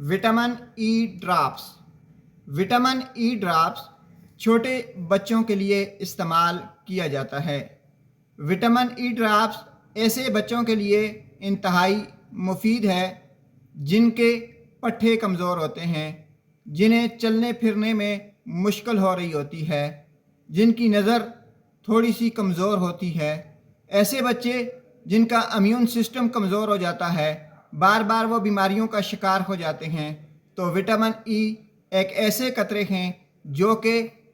Vitamin E drops. Vitamin E drops छोटे बच्चों के लिए इस्तेमाल किया जाता है। विटामिन ई ड्रॉप्स ऐसे बच्चों के लिए इंतहाई मुफीद है जिनके पट्टे कमज़ोर होते हैं, जिन्हें चलने फिरने में मुश्किल हो रही होती है, जिनकी नज़र थोड़ी सी कमज़ोर होती है। ऐसे बच्चे जिनका इम्यून सिस्टम कमज़ोर हो जाता है, बार बार वो बीमारियों का शिकार हो जाते हैं, तो विटामिन ई एक ऐसे कतरे हैं जो कि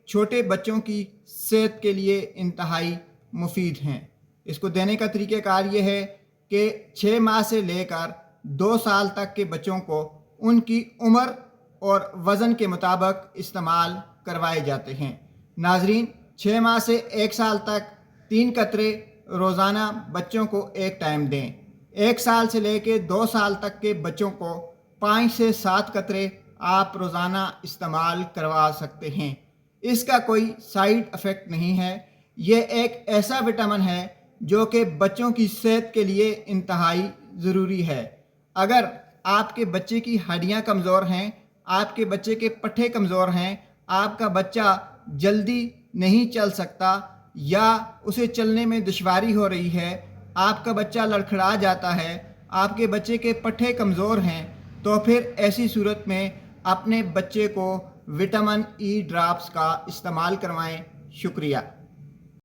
छोटे बच्चों की सेहत के लिए इंतहाई मुफीद हैं। इसको देने का तरीक़ाकार ये है कि 6 माह से लेकर 2 साल तक के बच्चों को उनकी उम्र और वज़न के मुताबिक इस्तेमाल करवाए जाते हैं। नाजरीन, 6 माह से 1 साल तक 3 कतरे रोज़ाना बच्चों को एक टाइम दें। 1 साल से लेकर 2 साल तक के बच्चों को 5 से 7 कतरे आप रोज़ाना इस्तेमाल करवा सकते हैं। इसका कोई साइड इफ़ेक्ट नहीं है। ये एक ऐसा विटामिन है जो कि बच्चों की सेहत के लिए इंतहाई ज़रूरी है। अगर आपके बच्चे की हड्डियाँ कमज़ोर हैं, आपके बच्चे के पट्टे कमज़ोर हैं, आपका बच्चा जल्दी नहीं चल सकता या उसे चलने में दुश्वारी हो रही है, आपका बच्चा लड़खड़ा जाता है, आपके बच्चे के पट्टे कमज़ोर हैं, तो फिर ऐसी सूरत में अपने बच्चे को विटामिन ई ड्रॉप्स का इस्तेमाल करवाएं। शुक्रिया।